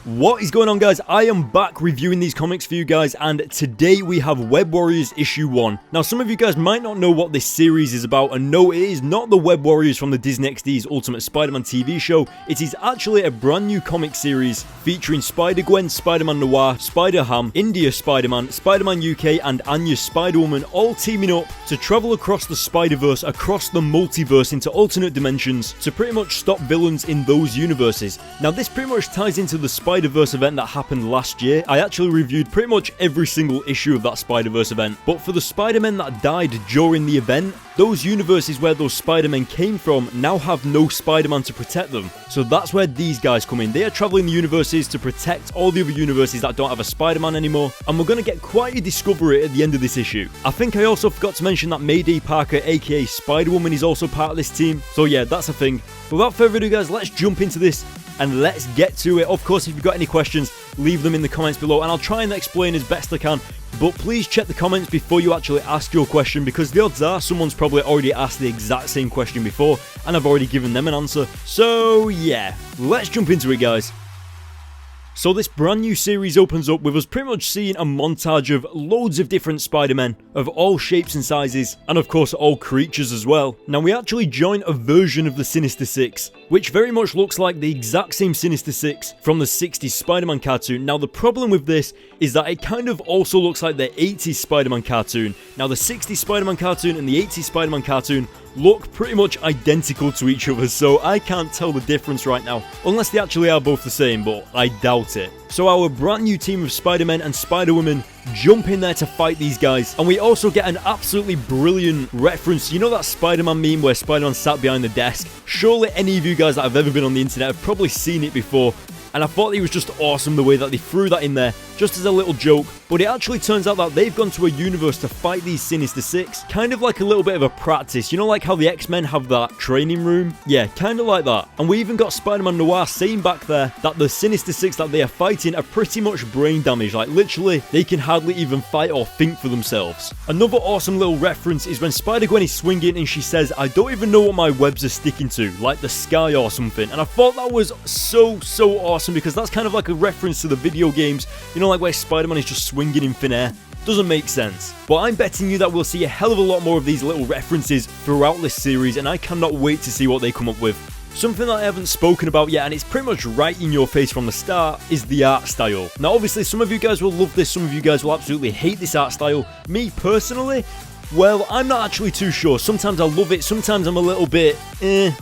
What is going on, guys? I am back reviewing these comics for you guys, and today we have Web Warriors issue 1. Now, some of you guys might not know what this series is about, and no, it is not the Web Warriors from the Disney XD's Ultimate Spider-Man TV show. It is actually a brand new comic series featuring Spider-Gwen, Spider-Man Noir, Spider-Ham, India Spider-Man, Spider-Man UK, and Anya Spider-Woman all teaming up to travel across the Spider-Verse, across the multiverse into alternate dimensions to pretty much stop villains in those universes. Now, this pretty much ties into the Spider-Verse event that happened last year. I actually reviewed pretty much every single issue of that Spider-Verse event, but for the Spider-Men that died during the event, those universes where those Spider-Men came from now have no Spider-Man to protect them. So that's where these guys come in. They are traveling the universes to protect all the other universes that don't have a Spider-Man anymore, and we're going to get quite a discovery at the end of this issue. I think I also forgot to mention that Mayday Parker, aka Spider-Woman, is also part of this team. So yeah, that's a thing. Without further ado, guys, let's jump into this and let's get to it. Of course, if you've got any questions, leave them in the comments below and I'll try and explain as best I can. But please check the comments before you actually ask your question, because the odds are someone's probably already asked the exact same question before and I've already given them an answer. So yeah, let's jump into it, guys. So this brand new series opens up with us pretty much seeing a montage of loads of different Spider-Men of all shapes and sizes, and of course all creatures as well. Now we actually join a version of the Sinister Six, which very much looks like the exact same Sinister Six from the 60s Spider-Man cartoon. Now the problem with this is that it kind of also looks like the 80s Spider-Man cartoon. Now the 60s Spider-Man cartoon and the 80s Spider-Man cartoon look pretty much identical to each other, so I can't tell the difference right now, unless they actually are both the same, but I doubt it. So our brand new team of Spider-Men and Spider-Women jump in there to fight these guys, and we also get an absolutely brilliant reference. You know that Spider-Man meme where Spider-Man sat behind the desk? Surely any of you guys that have ever been on the internet have probably seen it before, and I thought it was just awesome the way that they threw that in there, just as a little joke. But it actually turns out that they've gone to a universe to fight these Sinister Six, kind of like a little bit of a practice. You know, like how the X-Men have that training room? Yeah, kind of like that. And we even got Spider-Man Noir saying back there that the Sinister Six that they are fighting are pretty much brain damaged. Like literally, they can hardly even fight or think for themselves. Another awesome little reference is when Spider-Gwen is swinging and she says, "I don't even know what my webs are sticking to, like the sky or something." And I thought that was so awesome, because that's kind of like a reference to the video games, you know, like where Spider-Man is just swinging in thin air. Doesn't make sense. But I'm betting you that we'll see a hell of a lot more of these little references throughout this series, and I cannot wait to see what they come up with. Something that I haven't spoken about yet, and it's pretty much right in your face from the start, is the art style. Now obviously some of you guys will love this, some of you guys will absolutely hate this art style. Me personally, well, I'm not actually too sure. Sometimes I love it, sometimes I'm a little bit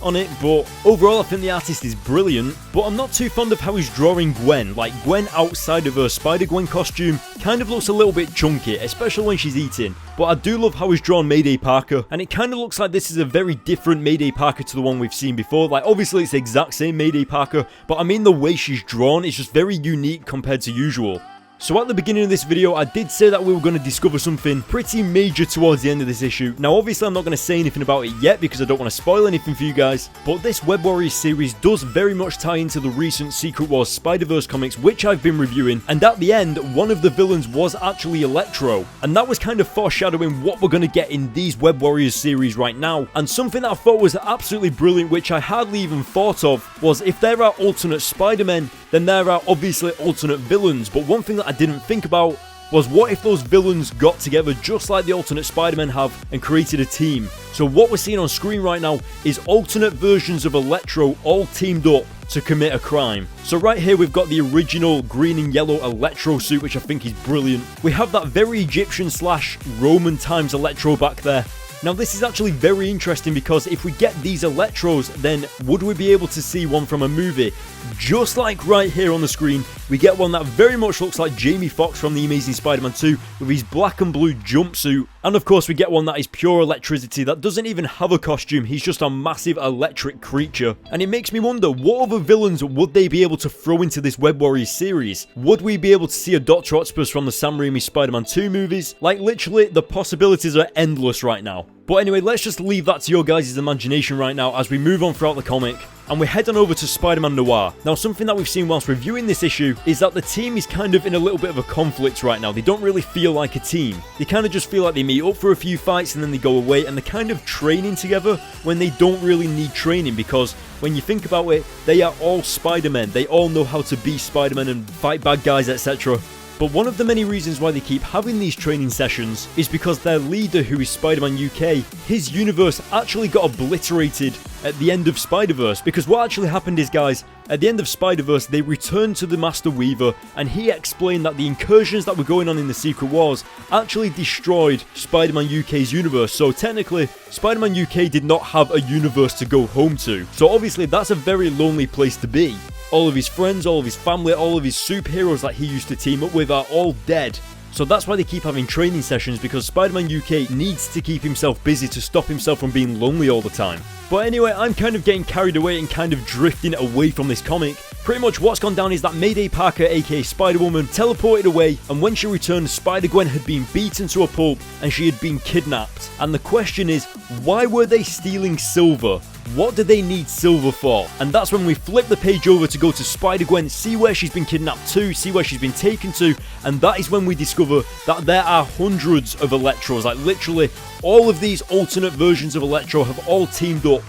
on it, but overall I think the artist is brilliant. But I'm not too fond of how he's drawing Gwen. Like, Gwen outside of her Spider-Gwen costume kind of looks a little bit chunky, especially when she's eating. But I do love how he's drawn Mayday Parker, and it kind of looks like this is a very different Mayday Parker to the one we've seen before. Like, obviously it's the exact same Mayday Parker, but I mean the way she's drawn is just very unique compared to usual. So at the beginning of this video, I did say that we were going to discover something pretty major towards the end of this issue. Now obviously I'm not going to say anything about it yet because I don't want to spoil anything for you guys, but this Web Warriors series does very much tie into the recent Secret Wars Spider-Verse comics, which I've been reviewing, and at the end, one of the villains was actually Electro, and that was kind of foreshadowing what we're going to get in these Web Warriors series right now. And something that I thought was absolutely brilliant, which I hardly even thought of, was if there are alternate Spider-Men, then there are obviously alternate villains. But one thing that I didn't think about was, what if those villains got together just like the alternate Spider-Men have and created a team? So what we're seeing on screen right now is alternate versions of Electro all teamed up to commit a crime. So right here we've got the original green and yellow Electro suit, which I think is brilliant. We have that very Egyptian / Roman times Electro back there. Now this is actually very interesting, because if we get these Electros, then would we be able to see one from a movie? Just like right here on the screen, we get one that very much looks like Jamie Foxx from The Amazing Spider-Man 2 with his black and blue jumpsuit. And of course we get one that is pure electricity, that doesn't even have a costume, he's just a massive electric creature. And it makes me wonder, what other villains would they be able to throw into this Web Warriors series? Would we be able to see a Dr. Octopus from the Sam Raimi Spider-Man 2 movies? Like literally, the possibilities are endless right now. But anyway, let's just leave that to your guys' imagination right now as we move on throughout the comic. And we head on over to Spider-Man Noir. Now, something that we've seen whilst reviewing this issue is that the team is kind of in a little bit of a conflict right now. They don't really feel like a team. They kind of just feel like they meet up for a few fights and then they go away, and they're kind of training together when they don't really need training, because when you think about it, they are all Spider-Men. They all know how to be Spider-Man and fight bad guys, etc. But one of the many reasons why they keep having these training sessions is because their leader, who is Spider-Man UK, his universe actually got obliterated at the end of Spider-Verse. Because what actually happened is, guys, at the end of Spider-Verse, they returned to the Master Weaver, and he explained that the incursions that were going on in the Secret Wars actually destroyed Spider-Man UK's universe. So technically, Spider-Man UK did not have a universe to go home to. So obviously, that's a very lonely place to be. All of his friends, all of his family, all of his superheroes that he used to team up with are all dead. So that's why they keep having training sessions, because Spider-Man UK needs to keep himself busy to stop himself from being lonely all the time. But anyway, I'm kind of getting carried away and kind of drifting away from this comic. Pretty much what's gone down is that Mayday Parker, aka Spider-Woman, teleported away, and when she returned, Spider-Gwen had been beaten to a pulp and she had been kidnapped. And the question is, why were they stealing silver? What do they need silver for? And that's when we flip the page over to go to Spider-Gwen, see where she's been kidnapped to, see where she's been taken to, and that is when we discover that there are hundreds of Electros. Like, literally, all of these alternate versions of Electro have all teamed up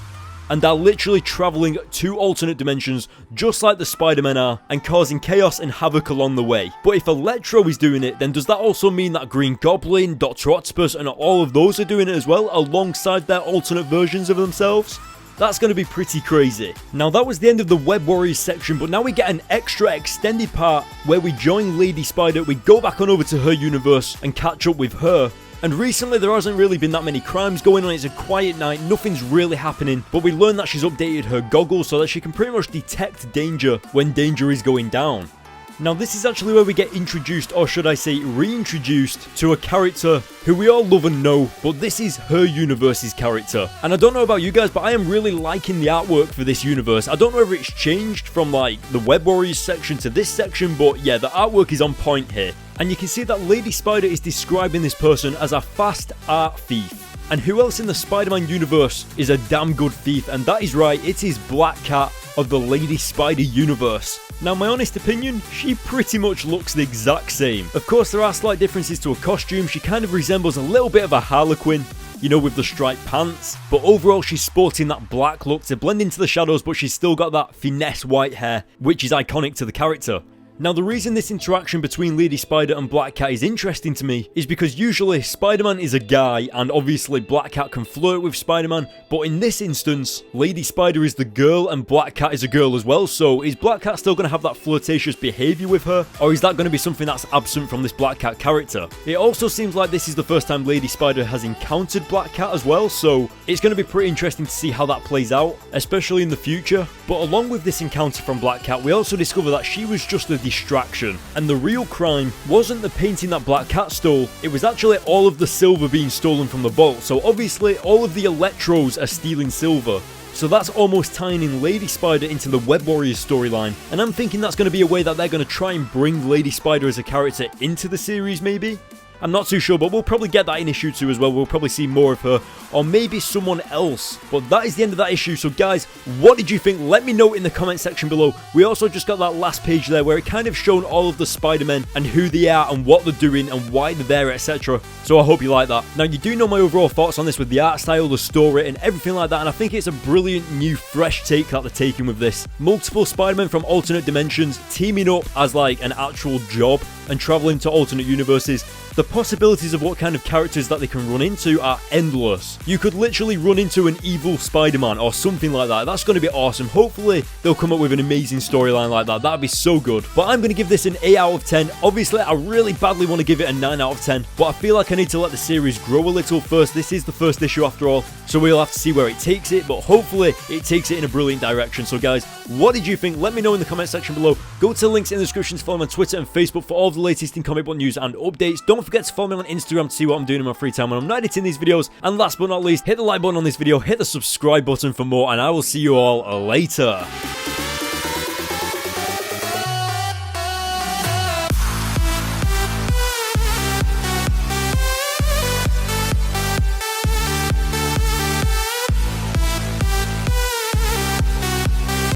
and are literally traveling to alternate dimensions just like the Spider-Men are, and causing chaos and havoc along the way. But if Electro is doing it, then does that also mean that Green Goblin, Dr. Octopus, and all of those are doing it as well, alongside their alternate versions of themselves? That's going to be pretty crazy. Now, that was the end of the Web Warriors section, but now we get an extra extended part where we join Lady Spider, we go back on over to her universe and catch up with her. And recently there hasn't really been that many crimes going on, it's a quiet night, nothing's really happening, but we learn that she's updated her goggles so that she can pretty much detect danger when danger is going down. Now, this is actually where we get introduced, or should I say reintroduced, to a character who we all love and know, but this is her universe's character. And I don't know about you guys, but I am really liking the artwork for this universe. I don't know if it's changed from like the Web Warriors section to this section, but yeah, the artwork is on point here. And you can see that Lady Spider is describing this person as a fast art thief. And who else in the Spider-Man universe is a damn good thief? And that is right, it is Black Cat of the Lady Spider universe. Now, my honest opinion, she pretty much looks the exact same. Of course, there are slight differences to her costume. She kind of resembles a little bit of a Harlequin, you know, with the striped pants. But overall, she's sporting that black look to blend into the shadows, but she's still got that finesse white hair, which is iconic to the character. Now, the reason this interaction between Lady Spider and Black Cat is interesting to me is because usually Spider-Man is a guy and obviously Black Cat can flirt with Spider-Man, but in this instance, Lady Spider is the girl and Black Cat is a girl as well, so is Black Cat still going to have that flirtatious behaviour with her, or is that going to be something that's absent from this Black Cat character? It also seems like this is the first time Lady Spider has encountered Black Cat as well, so it's going to be pretty interesting to see how that plays out, especially in the future. But along with this encounter from Black Cat, we also discover that she was just a distraction, and the real crime wasn't the painting that Black Cat stole, it was actually all of the silver being stolen from the vault. So obviously all of the Electros are stealing silver, so that's almost tying in Lady Spider into the Web Warriors storyline, and I'm thinking that's going to be a way that they're going to try and bring Lady Spider as a character into the series maybe. I'm not too sure, but we'll probably get that in issue 2 as well. We'll probably see more of her, or maybe someone else. But that is the end of that issue. So guys, what did you think? Let me know in the comment section below. We also just got that last page there where it kind of shown all of the Spider-Men and who they are and what they're doing and why they're there, etc. So I hope you like that. Now, you do know my overall thoughts on this with the art style, the story, and everything like that, and I think it's a brilliant new fresh take that they're taking with this. Multiple Spider-Men from alternate dimensions teaming up as like an actual job and traveling to alternate universes. The possibilities of what kind of characters that they can run into are endless. You could literally run into an evil Spider-Man or something like that. That's going to be awesome. Hopefully, they'll come up with an amazing storyline like that. That'd be so good. But I'm going to give this an 8 out of 10. Obviously, I really badly want to give it a 9 out of 10. But I feel like I need to let the series grow a little first. This is the first issue after all. So we'll have to see where it takes it. But hopefully, it takes it in a brilliant direction. So guys, what did you think? Let me know in the comment section below. Go to the links in the description to follow me on Twitter and Facebook for all of the latest in comic book news and updates. Don't forget to follow me on Instagram to see what I'm doing in my free time when I'm not editing these videos. And last but not least, hit the like button on this video, hit the subscribe button for more, and I will see you all later.